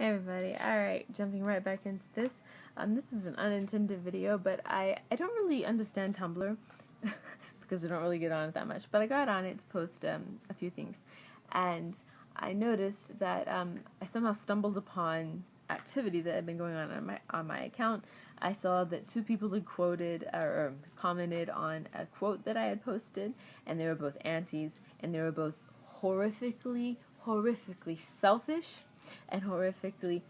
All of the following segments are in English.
Hey everybody, alright, jumping right back into this. This is an unintended video, but I don't really understand Tumblr because I don't really get on it that much, but I got on it to post a few things, and I noticed that I somehow stumbled upon activity that had been going on my account. I saw that two people had quoted or commented on a quote that I had posted, and they were both antis, and they were both horrifically selfish and horrifically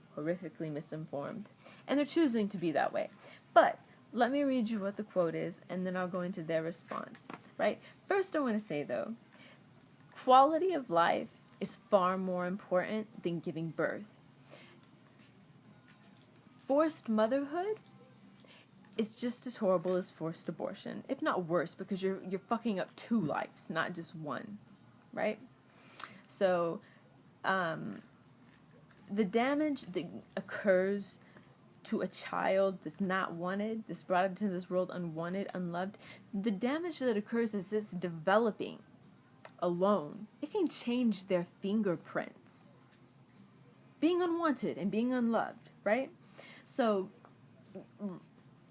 misinformed. And they're choosing to be that way. But let me read you what the quote is, and then I'll go into their response, right? First, I want to say, though, quality of life is far more important than giving birth. Forced motherhood is just as horrible as forced abortion, if not worse, because you're fucking up two lives, not just one, right? So, the damage that occurs to a child that's not wanted, that's brought into this world unwanted, unloved, the damage that occurs as it's developing alone, it can change their fingerprints. Being unwanted and being unloved, right? So,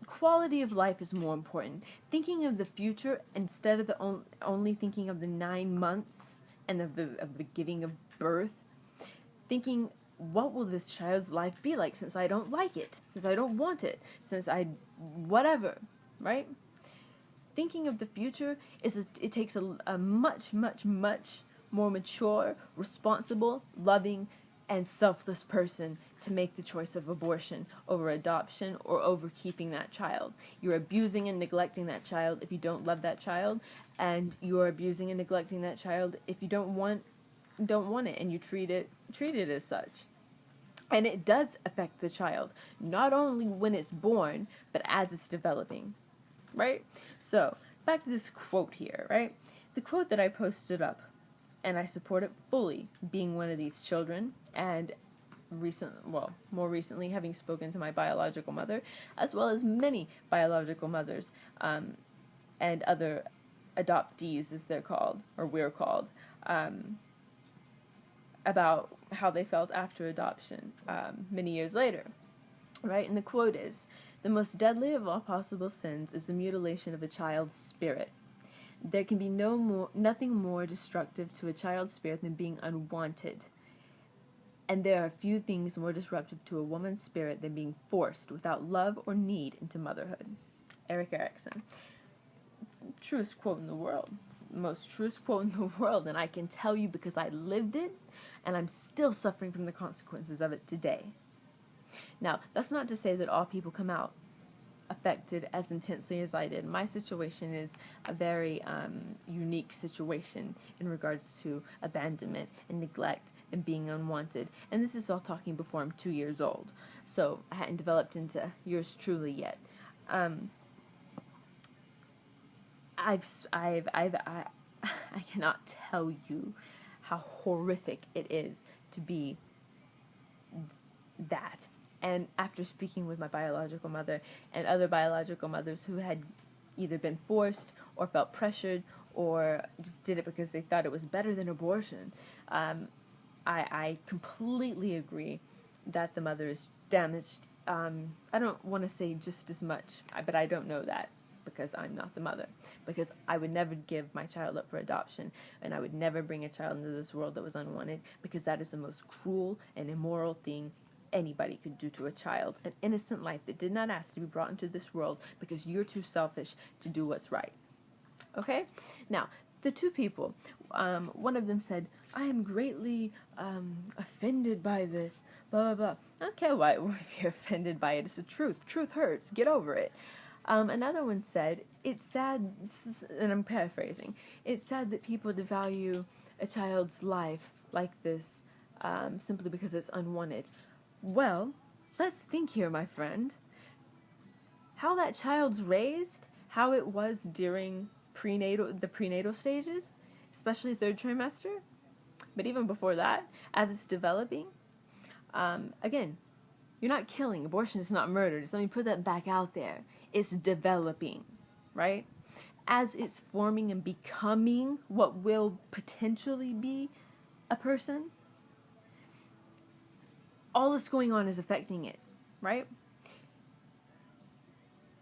quality of life is more important. Thinking of the future instead of only thinking of the 9 months and of the giving of birth, thinking, what will this child's life be like since I don't like it, since I don't want it, since I whatever, right? Thinking of the future it takes a much more mature, responsible, loving, and selfless person to make the choice of abortion over adoption or over keeping that child. You're abusing and neglecting that child if you don't love that child, and you're abusing and neglecting that child if you don't want it and you treat it as such. And it does affect the child, not only when it's born, but as it's developing, right? So, back to this quote here, right? The quote that I posted up, and I support it fully, being one of these children, and more recently having spoken to my biological mother, as well as many biological mothers, and other adoptees, as they're called, or we're called, about how they felt after adoption many years later, right? And the quote is, "The most deadly of all possible sins is the mutilation of a child's spirit. There can be nothing more destructive to a child's spirit than being unwanted. And there are few things more disruptive to a woman's spirit than being forced without love or need into motherhood." Eric Erickson. Truest quote in the world. Most truest quote in the world, and I can tell you because I lived it, and I'm still suffering from the consequences of it today. Now, that's not to say that all people come out affected as intensely as I did. My situation is a very unique situation in regards to abandonment and neglect and being unwanted. And this is all talking before I'm 2 years old. So I hadn't developed into yours truly yet. I cannot tell you how horrific it is to be that. And after speaking with my biological mother and other biological mothers who had either been forced or felt pressured or just did it because they thought it was better than abortion, I completely agree that the mother is damaged. I don't want to say just as much, but I don't know that, because I'm not the mother, because I would never give my child up for adoption, and I would never bring a child into this world that was unwanted, because that is the most cruel and immoral thing anybody could do to a child, an innocent life that did not ask to be brought into this world because you're too selfish to do what's right. Okay? Now, the two people, one of them said, "I am greatly offended by this, blah, blah, blah." Okay, why? If you're offended by it, it's the truth. Truth hurts. Get over it. Another one said, "It's sad," and I'm paraphrasing, "it's sad that people devalue a child's life like this simply because it's unwanted." Well, let's think here, my friend. How that child's raised, how it was during the prenatal stages, especially 3rd trimester, but even before that, as it's developing. Again, you're not killing. Abortion is not murder. Just let me put that back out there. It's developing, right? As it's forming and becoming what will potentially be a person, all that's going on is affecting it, right?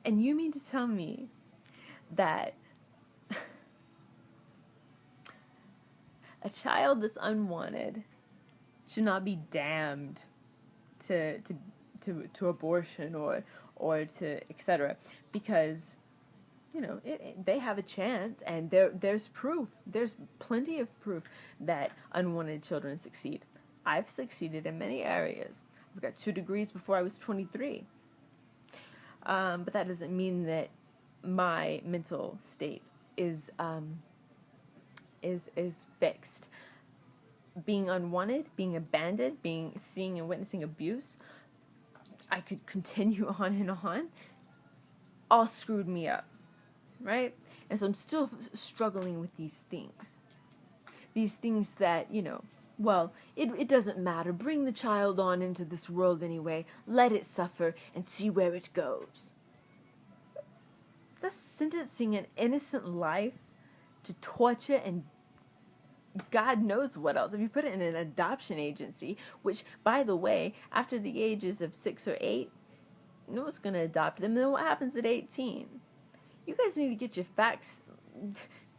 And you mean to tell me that a child that's unwanted should not be damned to abortion or to etc. because they have a chance, and there's proof. There's plenty of proof that unwanted children succeed. I've succeeded in many areas. I've got 2 degrees before I was 23. But that doesn't mean that my mental state is fixed. Being unwanted, being abandoned, seeing and witnessing abuse, I could continue on and on, all screwed me up, right? And so I'm still struggling with these things. These things that, well, it doesn't matter. Bring the child on into this world anyway. Let it suffer and see where it goes. That's sentencing an innocent life to torture and God knows what else. If you put it in an adoption agency, which, by the way, after the ages of 6 or 8, no one's going to adopt them. Then what happens at 18? You guys need to get your facts.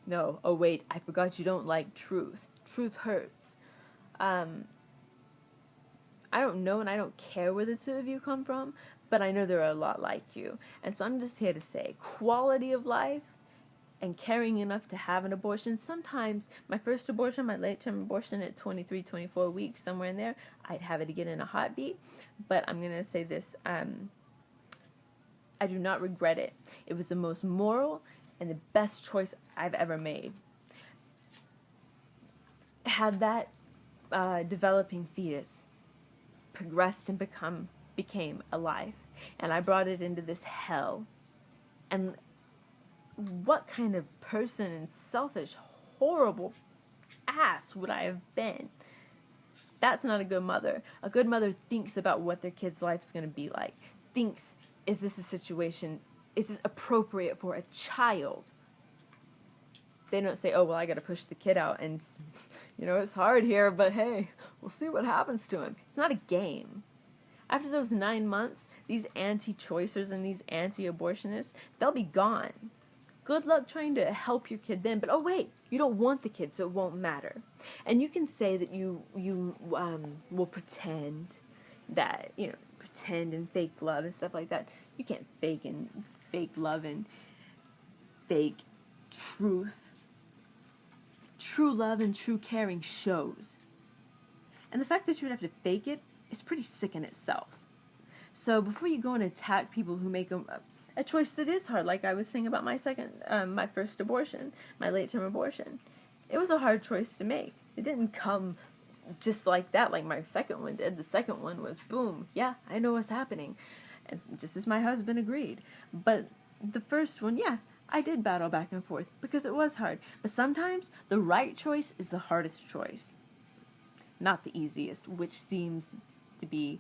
No, oh wait, I forgot you don't like truth. Truth hurts. I don't know and I don't care where the 2 of you come from, but I know there are a lot like you. And so I'm just here to say, quality of life and caring enough to have an abortion. Sometimes my first abortion, my late-term abortion at 23, 24 weeks, somewhere in there, I'd have it again in a heartbeat. But I'm going to say this, I do not regret it. It was the most moral and the best choice I've ever made. Had that developing fetus progressed and became alive, and I brought it into this hell, and what kind of person and selfish, horrible ass would I have been? That's not a good mother. A good mother thinks about what their kid's life's going to be like. Thinks, is this a situation, is this appropriate for a child? They don't say, oh, well, I got to push the kid out, and, it's hard here, but hey, we'll see what happens to him. It's not a game. After those 9 months, these anti-choicers and these anti-abortionists, they'll be gone. Good luck trying to help your kid then, but oh wait, you don't want the kid, so it won't matter. And you can say that you will pretend that, pretend and fake love and stuff like that. You can't fake love and fake truth. True love and true caring shows. And the fact that you would have to fake it is pretty sick in itself. So before you go and attack people who make a choice that is hard, like I was saying about my first abortion, my late-term abortion. It was a hard choice to make. It didn't come just like that, like my second one did. The second one was, boom, yeah, I know what's happening. And just as my husband agreed. But the first one, yeah, I did battle back and forth because it was hard. But sometimes the right choice is the hardest choice. Not the easiest, which seems to be